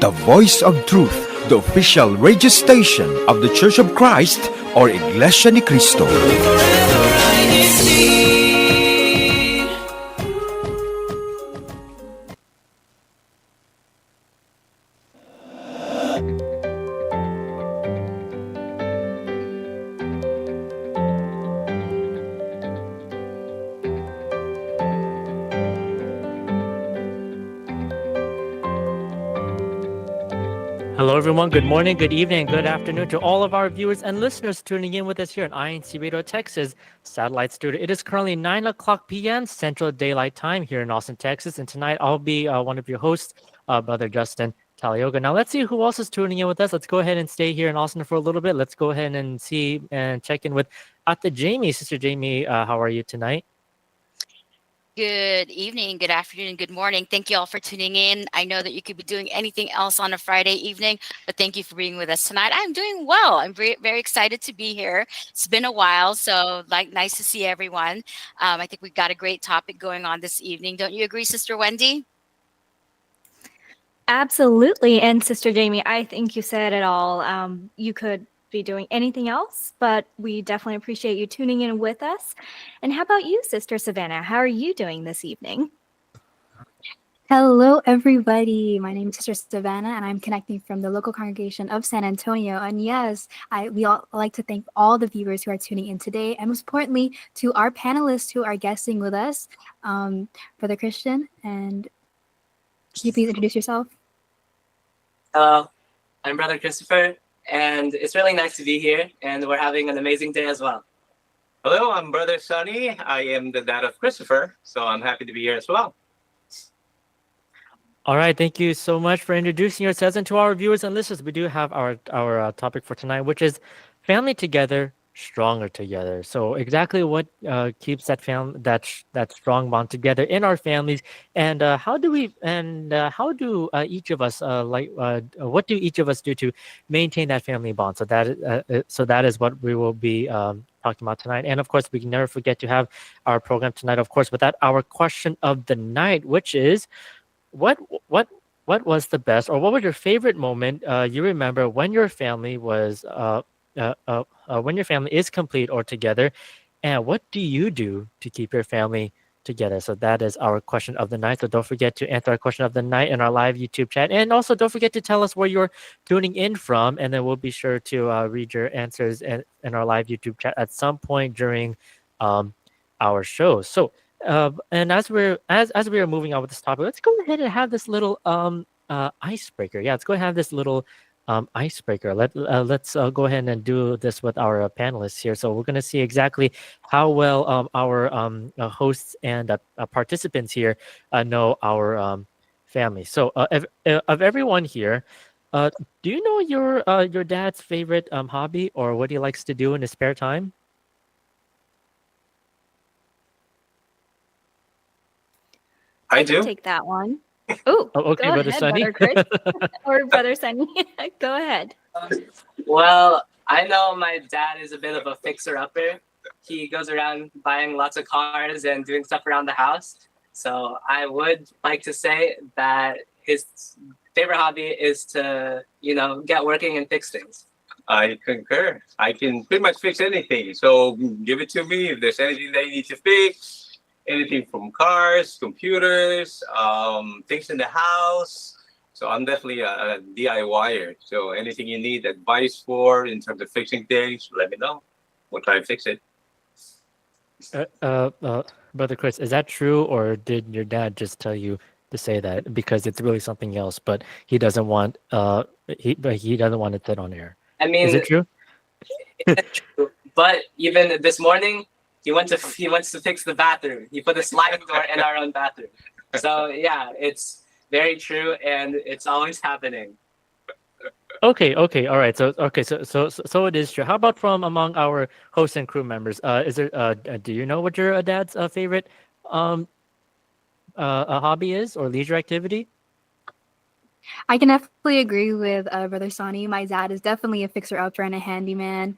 the voice of truth, the official radio station of the Church of Christ or Iglesia ni Cristo. Hello, everyone. Good morning, good evening, good afternoon to all of our viewers and listeners tuning in with us here in INCRadio, Texas Satellite Studio. It is currently 9 o'clock p.m. Central Daylight Time here in Austin, Texas. And tonight I'll be one of your hosts, Brother Justin Talioga. Now, let's see who else is tuning in with us. Let's go ahead and stay here in Austin for a little bit. Let's go ahead and see and check in with Ate Jamie. Sister Jamie, how are you tonight? Good evening, good afternoon, good morning. Thank you all for tuning in. I know that you could be doing anything else on a Friday evening, but thank you for being with us tonight. I'm doing well. I'm very excited to be here. It's been a while, so nice to see everyone. I think we've got a great topic going on this evening. Don't you agree, Sister Wendy? Absolutely. And Sister Jamie, I think you said it all. You could be doing anything else, but we definitely appreciate you tuning in with us. And how about you, Sister Savannah? How are you doing this evening? Hello, everybody. My name is Sister Savannah, and I'm connecting from the local congregation of San Antonio. And yes, we all like to thank all the viewers who are tuning in today, and most importantly, to our panelists who are guesting with us, Brother Christian. And can you please introduce yourself? Hello, I'm Brother Christopher, and it's really nice to be here, and we're having an amazing day as well. Hello, I'm Brother Sonny. I am the dad of Christopher, so I'm happy to be here as well. All right, thank you so much for introducing yourselves. And to our viewers and listeners, we do have our topic for tonight, which is family together, stronger together. So exactly what keeps that strong bond together in our families, and how do each of us what do each of us do to maintain that family bond? So that is what we will be talking about tonight. And of course, we can never forget to have our program tonight, of course, with that our question of the night, which is what was the best, or what was your favorite moment you remember when your family was when your family is complete or together, and what do you do to keep your family together? So that is our question of the night. So don't forget to answer our question of the night in our live YouTube chat, and also don't forget to tell us where you're tuning in from, and then we'll be sure to read your answers in our live YouTube chat at some point during our show. So and as we are moving on with this topic, let's go ahead and have this little icebreaker. Yeah, let's go ahead and have this little icebreaker. Let's go ahead and do this with our panelists here. So we're going to see exactly how well our hosts and participants here know our family. So of everyone here, do you know your dad's favorite hobby, or what he likes to do in his spare time? I do. Take that one. Ooh, okay, go Brother ahead, Sonny. Brother Chris. Or Brother Sunny. Go ahead. Well, I know my dad is a bit of a fixer-upper. He goes around buying lots of cars and doing stuff around the house. So I would like to say that his favorite hobby is to, get working and fix things. I concur. I can pretty much fix anything. So give it to me. If there's anything that you need to fix, anything from cars, computers, things in the house. So I'm definitely a DIYer. So anything you need advice for in terms of fixing things, let me know. We'll try to fix it. Brother Chris, is that true, or did your dad just tell you to say that because it's really something else, but he doesn't want he doesn't want it said on air? I mean, is it true? It's true. But even this morning, he wants to fix the bathroom. He put a sliding door in our own bathroom. So yeah, it's very true, and it's always happening. Okay, all right. So it is true. How about from among our hosts and crew members? Is there do you know what your dad's favorite hobby is, or leisure activity? I can definitely agree with Brother Sonny. My dad is definitely a fixer-upper and a handyman.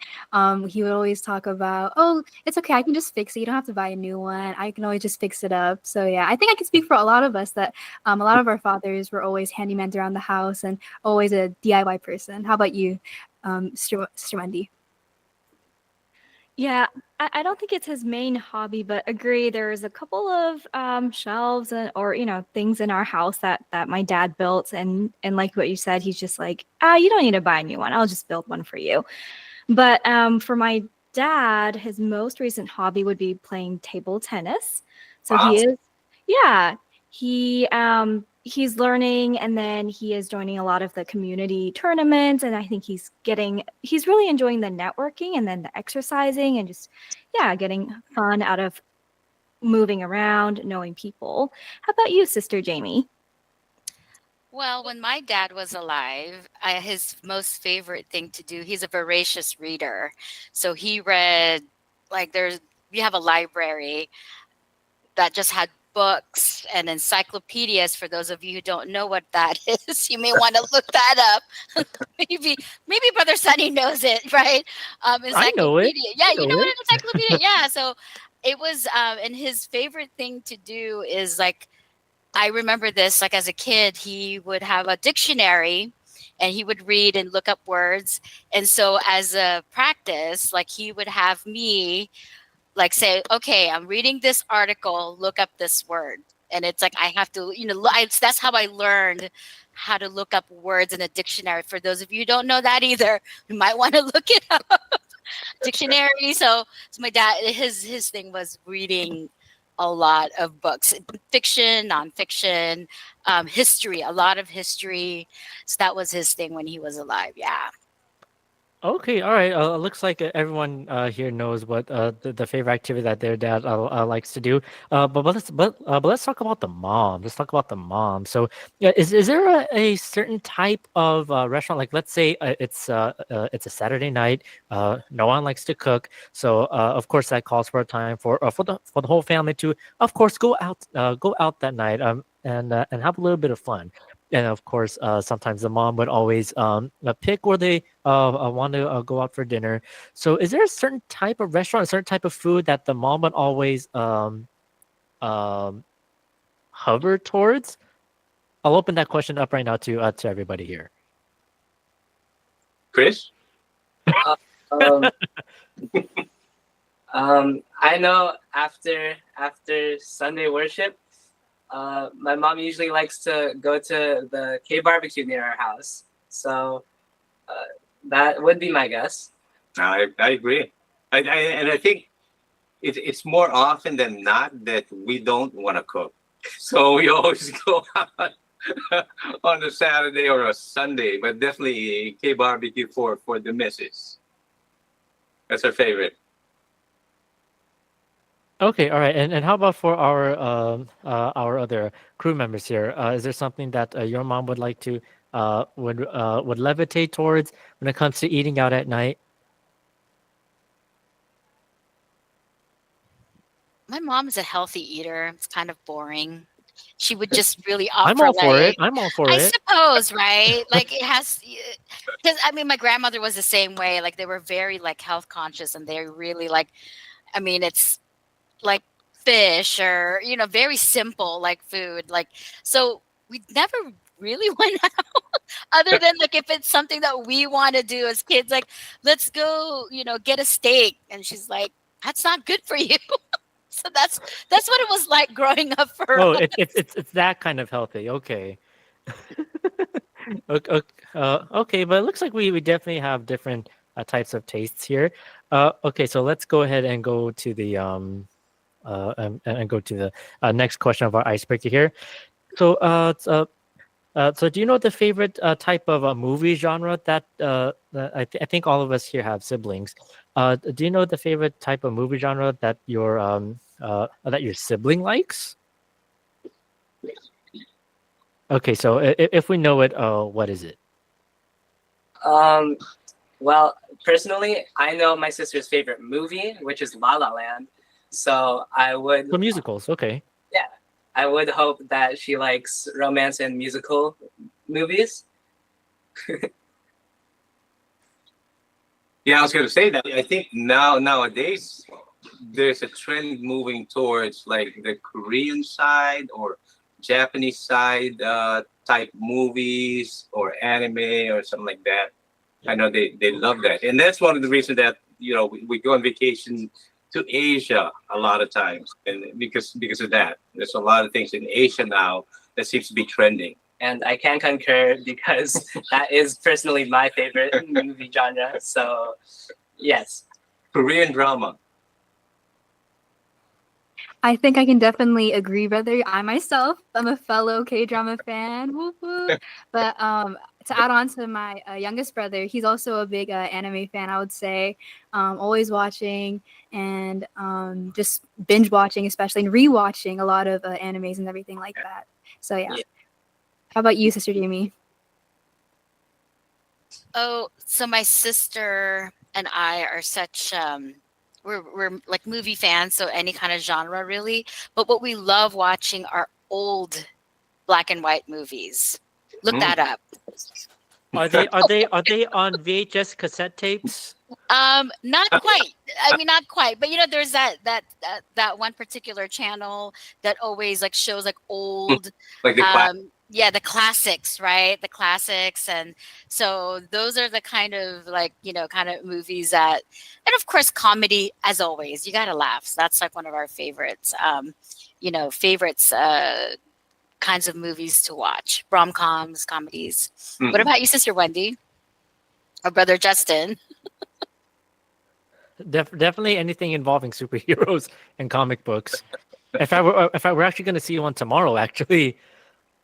He would always talk about, "Oh, it's okay. I can just fix it. You don't have to buy a new one. I can always just fix it up." So yeah, I think I can speak for a lot of us that a lot of our fathers were always handymen around the house and always a DIY person. How about you, Sister Wendy? Yeah, I don't think it's his main hobby, but agree. There's a couple of shelves or things in our house that my dad built, and like what you said, he's just like, you don't need to buy a new one. I'll just build one for you. But for my dad, his most recent hobby would be playing table tennis. So Wow. yeah, he's learning, and then he is joining a lot of the community tournaments, and I think he's really enjoying the networking and then the exercising and just getting fun out of moving around, knowing people. How about you, Sister Jamie? Well, when my dad was alive, his most favorite thing to do, he's a voracious reader. So he read, like, we have a library that just had books and encyclopedias. For those of you who don't know what that is, you may want to look that up. maybe Brother Sunny knows it, right? I know it. Encyclopedia. Yeah, I you know know what it. an encyclopedia? Yeah. So it was, and his favorite thing to do is, like, I remember this, like, as a kid, he would have a dictionary and he would read and look up words. And so as a practice, like, he would have me, like, say, okay, I'm reading this article, look up this word. And it's like, I have to, that's how I learned how to look up words in a dictionary. For those of you who don't know that either, you might want to look it up. Dictionary. So my dad, his thing was reading a lot of books, fiction, nonfiction, history, a lot of history. So that was his thing when he was alive. Yeah. Okay, all right. Looks like everyone here knows what the favorite activity that their dad likes to do. But let's talk about the mom. Let's talk about the mom. So, yeah, is there a certain type of restaurant? Like, let's say it's a Saturday night. No one likes to cook, so of course that calls for a time for the whole family to, of course, go out that night and have a little bit of fun. And of course, sometimes the mom would always pick where they want to go out for dinner. So, is there a certain type of restaurant, a certain type of food that the mom would always um, hover towards? I'll open that question up right now to everybody here. Chris? Um, I know after Sunday worship, my mom usually likes to go to the K barbecue near our house. So that would be my guess. I agree. And I think it's more often than not that we don't want to cook. So we always go out on a Saturday or a Sunday, but definitely K barbecue for the missus. That's her favorite. Okay, all right. And how about for our other crew members here? Is there something that your mom would like to would levitate towards when it comes to eating out at night? My mom is a healthy eater. It's kind of boring. She would just really I'm offer, all for it. like, I'm all for I it. suppose, right? Like, it has, because I mean, my grandmother was the same way. Like, they were very, like, health conscious, and they really, like, I mean, it's like fish or, very simple, like, food. Like, so we never really went out, other than, like, if it's something that we want to do as kids, like, let's go, get a steak. And she's like, that's not good for you. So that's what it was like growing up for Oh, us. it's that kind of healthy. Okay. Okay, okay, but it looks like we definitely have different types of tastes here. Okay, so let's go ahead and go to the and go to the next question of our icebreaker here. So so do you know the favorite type of movie genre that I think all of us here have siblings? Do you know the favorite type of movie genre that that your sibling likes? Okay, so if we know it, what is it? Well, personally, I know my sister's favorite movie, which is La La Land. So For musicals, okay. I would hope that she likes romance and movies. Yeah, I was going to say that. I think nowadays there's a trend moving towards like the Korean side or Japanese side type movies or anime or something like that. I know they love that, and that's one of the reasons that we go on vacation to Asia a lot of times, and because of that, there's a lot of things in Asia now that seems to be trending. And I can concur because that is personally my favorite movie genre. So, yes. Korean drama. I think I can definitely agree, brother. I myself, I'm a fellow K-drama fan. Whoop, whoop. But to add on to my youngest brother, he's also a big anime fan, I would say. Always watching and just binge watching, especially, and rewatching a lot of animes and everything like that. So yeah. How about you, Sister Jamie? Oh, so my sister and I are such we're like movie fans, so any kind of genre really. But what we love watching are old black and white movies. Look that up. Are they on VHS cassette tapes? Not quite. I mean, not quite. But there's that one particular channel that always like shows like old, Like the the classics, right? The classics, and so those are the kind of like kind of movies that, and of course, comedy as always. You gotta laugh. So that's like one of our favorites. Favorites. Kinds of movies to watch, rom-coms, comedies. Mhm. What about you, Sister Wendy? Or Brother Justin? Definitely anything involving superheroes and comic books. If I were actually going to see one tomorrow, actually.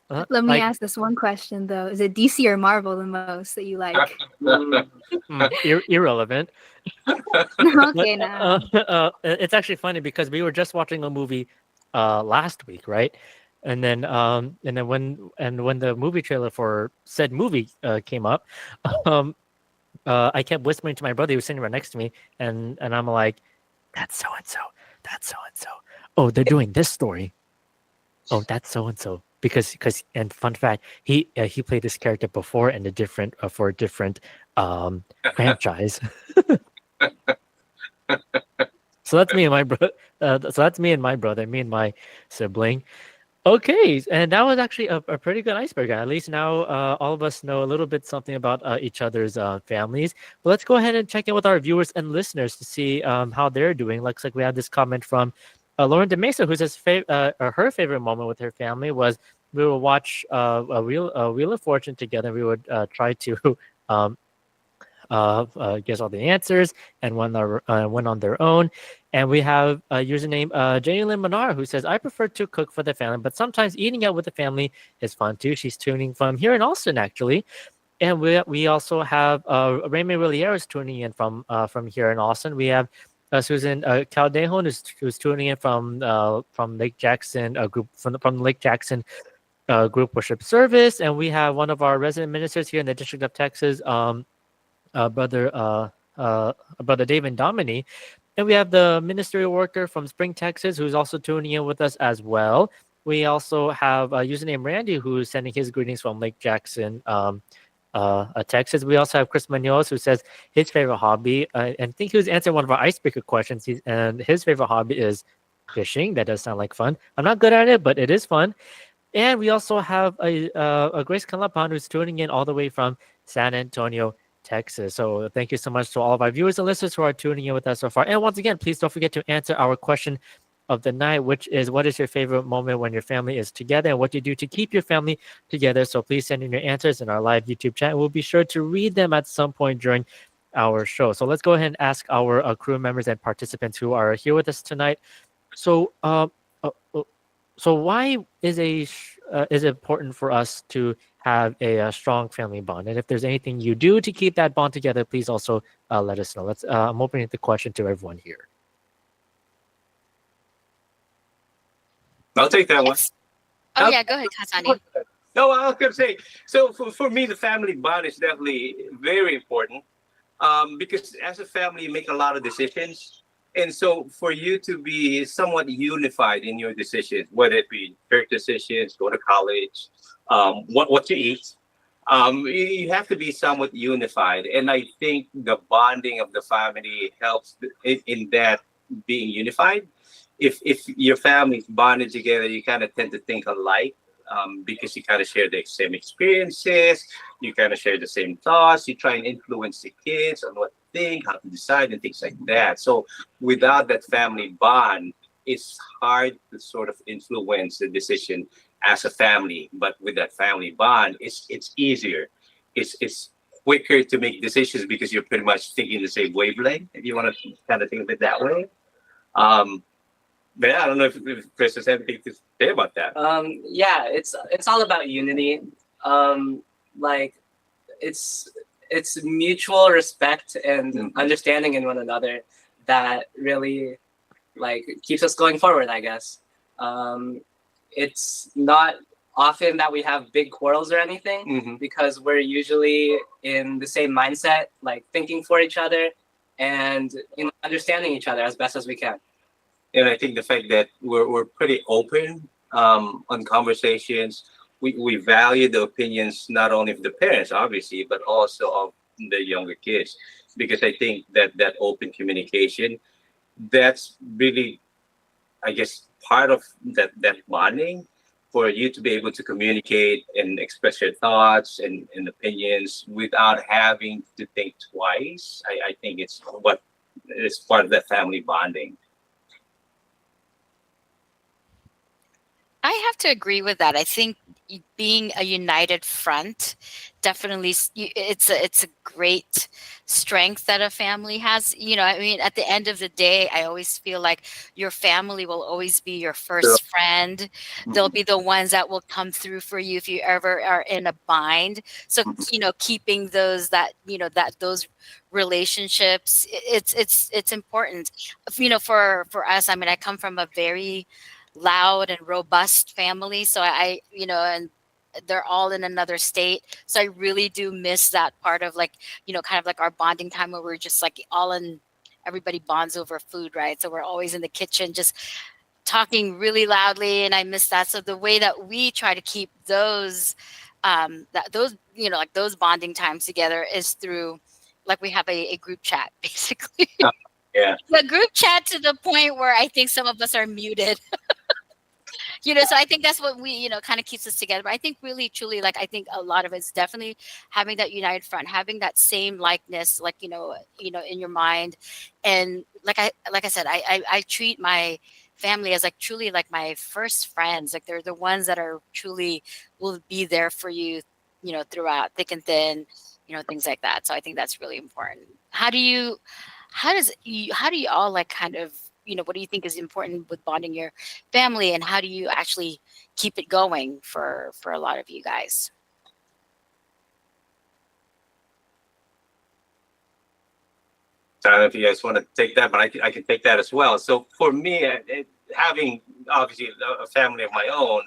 Let me ask this one question though: is it DC or Marvel the most that you like? Irrelevant. Okay, now. It's actually funny because we were just watching a movie last week, right? And then when the movie trailer for said movie came up, I kept whispering to my brother who was sitting right next to me, and I'm like, "That's so and so. That's so and so. Oh, they're doing this story. Oh, that's so and so." Because and fun fact, he played this character before in a different for a different franchise. So that's me and my brother. So that's me and my brother. Me and my sibling. Okay, and that was actually a pretty good icebreaker. At least now all of us know a little bit something about each other's families. But let's go ahead and check in with our viewers and listeners to see how they're doing. Looks like we have this comment from Lauren de Mesa, who says her favorite moment with her family was we would watch a Wheel of Fortune together. We would try to guess all the answers and went on their own. And we have a username Jenny Lynn Manar, who says, I prefer to cook for the family, but sometimes eating out with the family is fun too. She's tuning from here in Austin, actually. And we also have Raymond Willieros tuning in from here in Austin. We have Susan Caldejon, who's tuning in from Lake Jackson group from the Lake Jackson group worship service. And we have one of our resident ministers here in the District of Texas, Brother David Domini. And we have the ministerial worker from Spring, Texas, who's also tuning in with us as well. We also have a username Randy, who's sending his greetings from Lake Jackson, Texas. We also have Chris Munoz, who says his favorite hobby, and I think he was answering one of our icebreaker questions. And his favorite hobby is fishing. That does sound like fun. I'm not good at it, but it is fun. And we also have a Grace Calapan, who's tuning in all the way from San Antonio, Texas. So thank you so much to all of our viewers and listeners who are tuning in with us so far. And once again, please don't forget to answer our question of the night, which is, what is your favorite moment when your family is together, and what do you do to keep your family together? So please send in your answers in our live YouTube chat. We'll be sure to read them at some point during our show. So let's go ahead and ask our crew members and participants who are here with us tonight. So why is it important for us to have a strong family bond? And if there's anything you do to keep that bond together, please also let us know. I'm opening the question to everyone here. I'll take that one. Oh yeah, go ahead, Kasani. No, I was going to say, so for me, the family bond is definitely very important because as a family, you make a lot of decisions. And so for you to be somewhat unified in your decisions, whether it be church decisions, go to college, what to eat, You have to be somewhat unified, and I think the bonding of the family helps in that being unified. If your family's bonded together, you kind of tend to think alike, because you kind of share the same experiences, you kind of share the same thoughts, you try and influence the kids on what to think, how to decide, and things like that. So without that family bond, it's hard to sort of influence the decision as a family. But with that family bond, it's easier. It's quicker to make decisions because you're pretty much thinking the same wavelength, if you want to kind of think of it that way. Um, but yeah, I don't know if Chris has anything to say about that. Yeah, it's all about unity. Like it's mutual respect and understanding in one another that really like keeps us going forward, I guess. It's not often that we have big quarrels or anything because we're usually in the same mindset, like thinking for each other and understanding each other as best as we can. And I think the fact that we're pretty open, on conversations. We value the opinions not only of the parents, obviously, but also of the younger kids, because I think that that open communication, that's really, I guess, part of that bonding, for you to be able to communicate and express your thoughts and opinions without having to think twice. I think it's what is part of that family bonding. I have to agree with that. I think being a united front definitely it's a great strength that a family has. I mean, at the end of the day, I always feel like your family will always be your first friend. They'll be the ones that will come through for you if you ever are in a bind. So keeping those relationships, it's important. For us, I mean, I come from a very loud and robust family, so and they're all in another state, so I really do miss that part of, like, kind of like our bonding time where we're just like everybody bonds over food, right? So we're always in the kitchen just talking really loudly, and I miss that. So the way that we try to keep those like those bonding times together is through, like, we have a group chat basically. Yeah. The group chat, to the point where I think some of us are muted. So I think that's what we, kind of keeps us together. But I think really, truly, like, I think a lot of it's definitely having that united front, having that same likeness, like, in your mind. And like I said, I treat my family as, like, truly like my first friends. Like, they're the ones that are truly will be there for you, throughout thick and thin, things like that. So I think that's really important. How do you all, like, kind of, what do you think is important with bonding your family, and how do you actually keep it going for a lot of you guys? I don't know if you guys want to take that, but I can take that as well. So for me, having obviously a family of my own,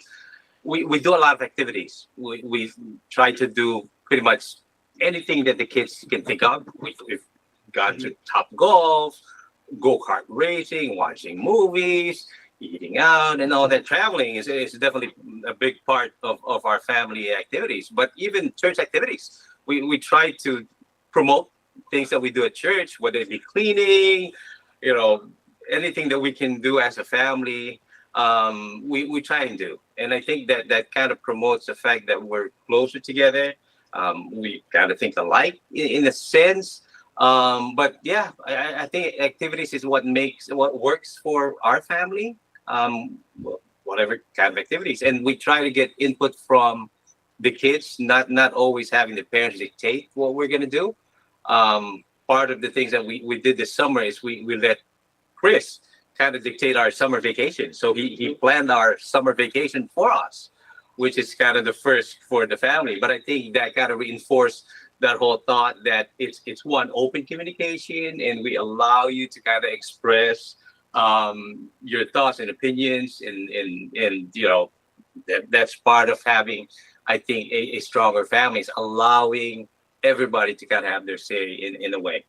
we do a lot of activities. We try to do pretty much anything that the kids can think of. We've gone to Top Golf, go-kart racing, watching movies, eating out, and all that. Traveling is definitely a big part of our family activities. But even church activities, we try to promote things that we do at church, whether it be cleaning, anything that we can do as a family, we try and do. And I think that kind of promotes the fact that we're closer together. We kind of think alike in a sense. But yeah, I think activities is what works for our family, whatever kind of activities. And we try to get input from the kids, not always having the parents dictate what we're going to do. Part of the things that we did this summer is we let Chris kind of dictate our summer vacation. So he planned our summer vacation for us, which is kind of the first for the family. But I think that kind of reinforced that whole thought that it's one open communication, and we allow you to kind of express your thoughts and opinions, and that's part of having, I think, a stronger family, is allowing everybody to kind of have their say in a way.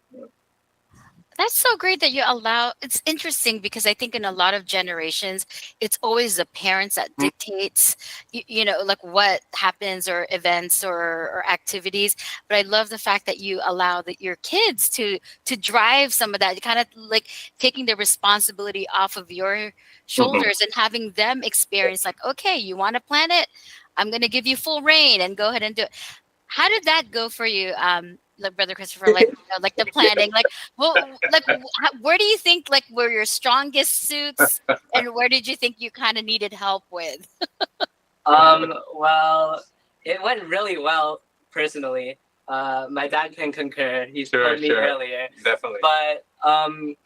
That's so great that you allow. It's interesting because I think in a lot of generations, it's always the parents that dictates, like what happens or events or activities. But I love the fact that you allow your kids to drive some of that, kind of like taking the responsibility off of your shoulders and having them experience like, okay, you want to plan it? I'm going to give you full reign and go ahead and do it. How did that go for you, like Brother Christopher? Like, like the planning, like, well, like, where do you think like were your strongest suits, and where did you think you kind of needed help with? Well, it went really well personally. My dad can concur. He told me earlier. Definitely. But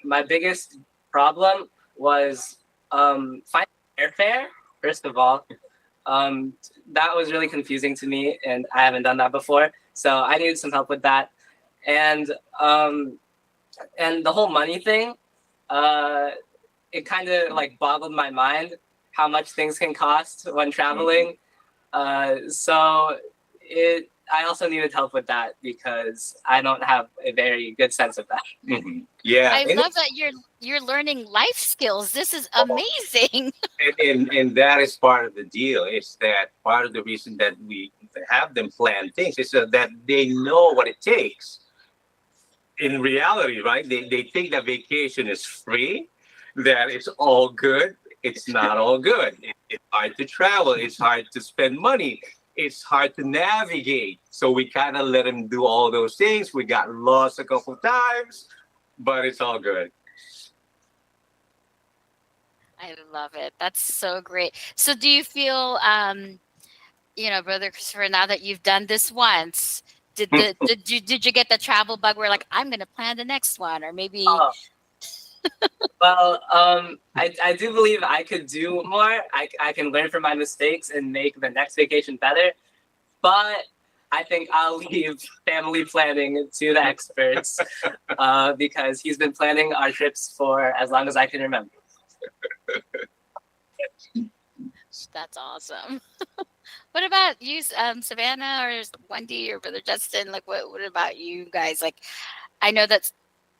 my biggest problem was finding airfare. First of all, that was really confusing to me, and I haven't done that before. So I needed some help with that, and the whole money thing. It kind of like boggled my mind how much things can cost when traveling. So I also needed help with that because I don't have a very good sense of that. Yeah, I love that you're learning life skills. This is amazing. and that is part of the deal. It's that part of the reason that we have them plan things is so that they know what it takes. In reality, right? They think that vacation is free, that it's all good. It's not all good. It's hard to travel. It's hard to spend money. It's hard to navigate. So we kind of let them do all those things. We got lost a couple of times, but it's all good. I love it. That's so great. So do you feel, Brother Christopher, now that you've done this once, did you get the travel bug where like I'm gonna plan the next one, or maybe? Well, I do believe I could do more. I can learn from my mistakes and make the next vacation better. But I think I'll leave family planning to the experts because he's been planning our trips for as long as I can remember. That's awesome. What about you, Savannah or Wendy or Brother Justin? Like, what about you guys? Like, I know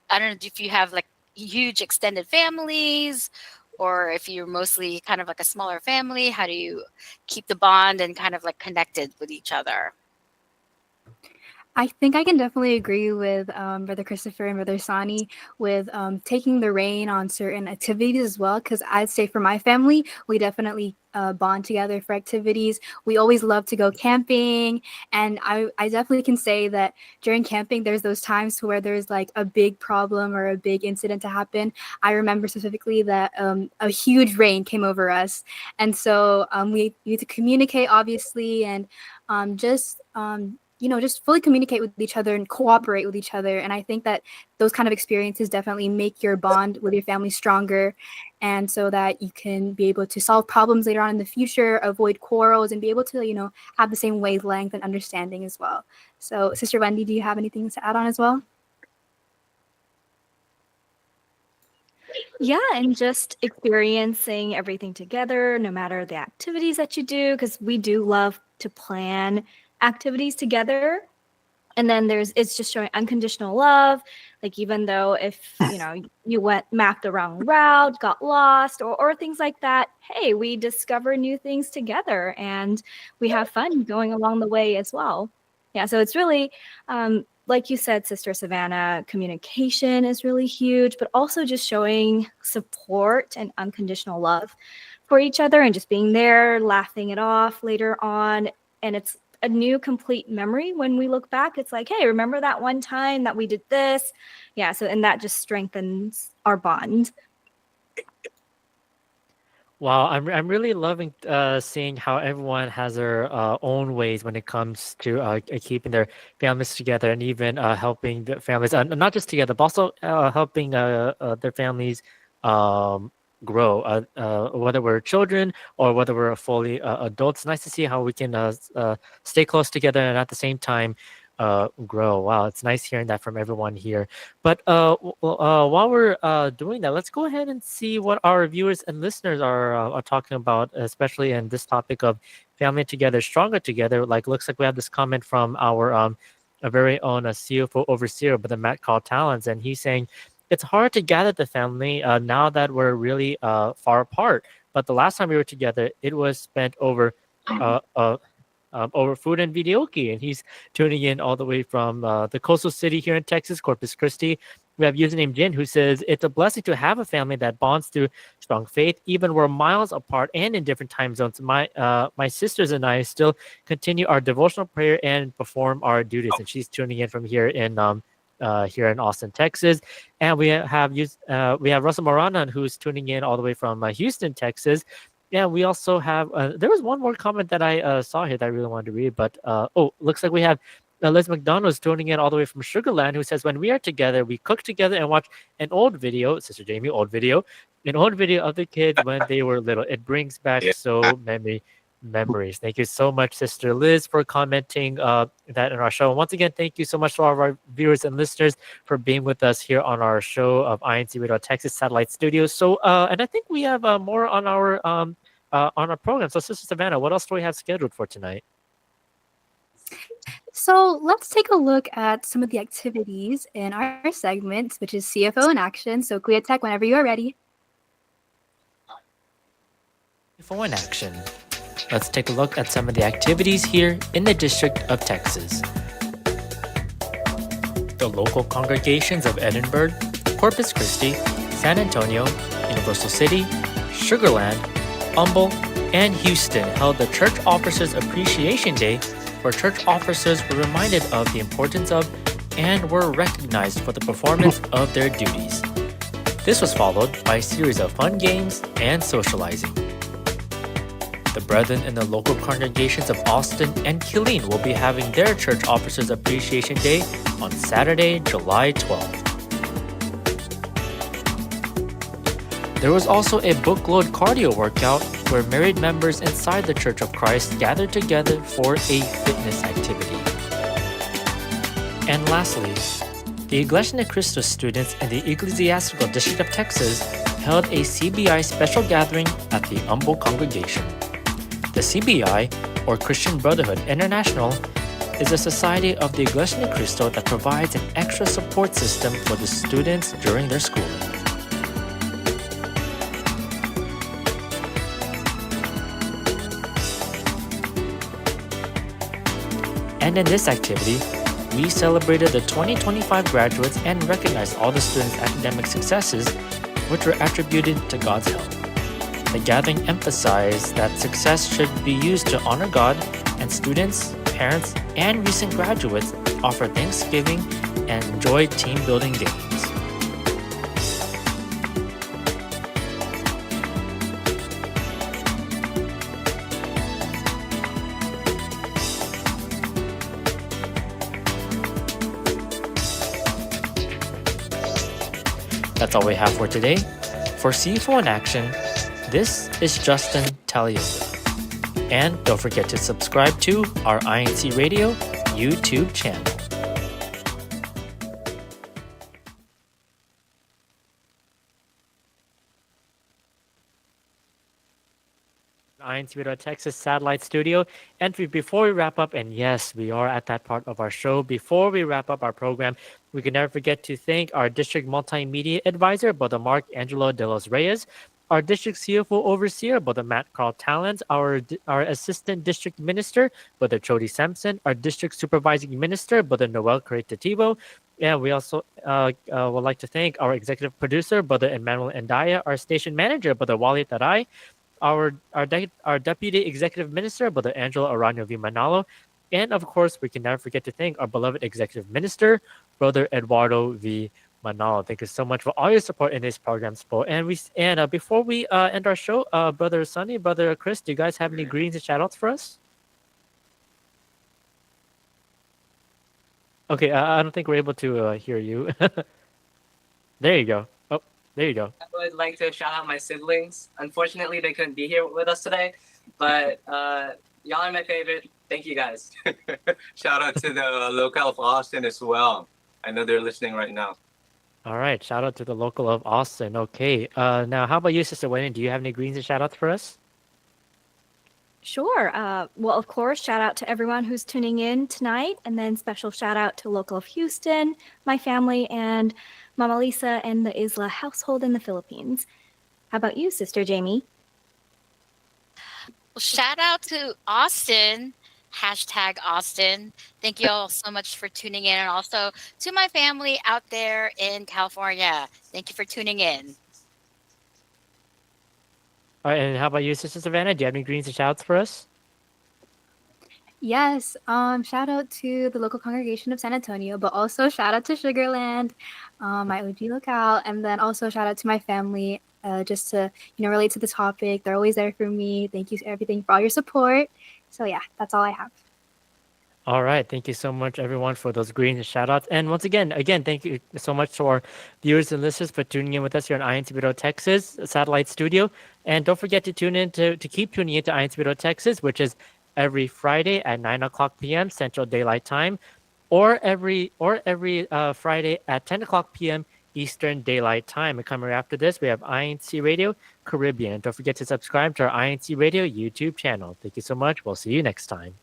I don't know if you have like huge extended families, or if you're mostly kind of like a smaller family. How do you keep the bond and kind of like connected with each other? I think I can definitely agree with Brother Christopher and Brother Sani with taking the reign on certain activities as well. Because I'd say for my family, we definitely bond together for activities. We always love to go camping. And I definitely can say that during camping, there's those times where there's like a big problem or a big incident to happen. I remember specifically that a huge rain came over us. And so we need to communicate, obviously, and just fully communicate with each other and cooperate with each other. And I think that those kind of experiences definitely make your bond with your family stronger. And so that you can be able to solve problems later on in the future, avoid quarrels, and be able to, have the same wavelength and understanding as well. So, Sister Wendy, do you have anything to add on as well? Yeah, and just experiencing everything together, no matter the activities that you do, because we do love to plan activities together. And then it's just showing unconditional love. Like, even though if, you mapped the wrong route, got lost, or things like that, hey, we discover new things together and we have fun going along the way as well. Yeah, so it's really, like you said, Sister Savannah, communication is really huge, but also just showing support and unconditional love for each other and just being there, laughing it off later on. And it's a new complete memory when we look back. It's like, hey, remember that one time that we did this? Yeah, so and that just strengthens our bond. Wow, I'm really loving seeing how everyone has their own ways when it comes to keeping their families together, and even helping the families, not just together, but also helping their families grow, whether we're children or whether we're fully adults. Nice to see how we can stay close together and at the same time grow. Wow, it's nice hearing that from everyone here. But while we're doing that, let's go ahead and see what our viewers and listeners are talking about, especially in this topic of family together, stronger together. Like, looks like we have this comment from our very own CFO overseer, but the Matt Call Talents, and he's saying, it's hard to gather the family now that we're really far apart. But the last time we were together, it was spent over food and videoke. And he's tuning in all the way from the coastal city here in Texas, Corpus Christi. We have username Jin who says, it's a blessing to have a family that bonds through strong faith, even we're miles apart and in different time zones. My sisters and I still continue our devotional prayer and perform our duties. And she's tuning in from here in Austin, Texas. And we have Russell Moranan who's tuning in all the way from Houston, Texas. Yeah, we also have. There was one more comment that I saw here that I really wanted to read, but looks like we have Liz McDonald's tuning in all the way from Sugarland, who says, "When we are together, we cook together and watch an old video, Sister Jamie, an old video of the kids when they were little. It brings back Yeah. so many memories." Thank you so much, Sister Liz, for commenting that in our show. And once again, thank you so much to all of our viewers and listeners for being with us here on our show of INCRadio Texas Satellite Studios. So, and I think we have more on our program. So, Sister Savannah, what else do we have scheduled for tonight? So let's take a look at some of the activities in our segment, which is CFO in action. So Clea Tech, whenever you are ready. For in action, let's take a look at some of the activities here in the District of Texas. The local congregations of Edinburgh, Corpus Christi, San Antonio, Universal City, Sugarland, Humble, and Houston held the Church Officers Appreciation Day, where church officers were reminded of the importance of and were recognized for the performance of their duties. This was followed by a series of fun games and socializing. The brethren in the local congregations of Austin and Killeen will be having their Church Officers Appreciation Day on Saturday, July 12th. There was also a bookload cardio workout where married members inside the Church of Christ gathered together for a fitness activity. And lastly, the Iglesia de Cristo students in the Ecclesiastical District of Texas held a CBI special gathering at the Humble congregation. The CBI, or Christian Brotherhood International, is a society of the Iglesia de Cristo that provides an extra support system for the students during their schooling. And in this activity, we celebrated the 2025 graduates and recognized all the students' academic successes, which were attributed to God's help. The gathering emphasized that success should be used to honor God, and students, parents, and recent graduates offer Thanksgiving and enjoy team-building games. That's all we have for today. For CFO in Action, this is Justin Taliola. And don't forget to subscribe to our INCRadio YouTube channel. INCRadio Texas Satellite Studio. And before we wrap up, and yes, we are at that part of our show, before we wrap up our program, we can never forget to thank our District Multimedia Advisor, Brother Mark Angelo de los Reyes, our District CFO Overseer, Brother Matt Carl Talens, our Assistant District Minister, Brother Jody Sampson, our District Supervising Minister, Brother Noel Caretativo, and we also would like to thank our Executive Producer, Brother Emmanuel Endaya, our Station Manager, Brother Wally Taray, our Deputy Executive Minister, Brother Angelo Arano V. Manalo, and of course, we can never forget to thank our beloved Executive Minister, Brother Eduardo V. Manalo. Thank you so much for all your support in this program, Spo. And before we end our show, Brother Sonny, Brother Chris, do you guys have any greetings and shout outs for us? Okay, I don't think we're able to hear you. There you go. Oh, there you go. I would like to shout out my siblings. Unfortunately, they couldn't be here with us today, but y'all are my favorite. Thank you guys. Shout out to the local of Austin as well. I know they're listening right now. All right, shout out to the local of Austin. Okay, now how about you, Sister Wendy? Do you have any greetings and shout outs for us? Sure. Well, of course, shout out to everyone who's tuning in tonight, and then special shout out to local of Houston, my family, and Mama Lisa and the Isla household in the Philippines. How about you, Sister Jamie? Well, shout out to Austin, hashtag Austin. Thank you all so much for tuning in. And also to my family out there in California. Thank you for tuning in. All right, and how about you, Sister Savannah? Do you have any greens and shouts for us? Yes, shout out to the local congregation of San Antonio, but also shout out to Sugarland, my OG locale, and then also shout out to my family, just to relate to the topic. They're always there for me. Thank you for everything, for all your support. So yeah, that's all I have. All right. Thank you so much, everyone, for those greens and shout outs. And once again, thank you so much to our viewers and listeners for tuning in with us here on INCRadio Texas Satellite Studio. And don't forget to tune in to keep tuning into INCRadio Texas, which is every Friday at 9 o'clock p.m. Central Daylight Time, or every Friday at 10 o'clock p.m. Eastern Daylight Time. And coming after this, we have INCRadio Caribbean. Don't forget to subscribe to our INCRadio YouTube channel. Thank you so much. We'll see you next time.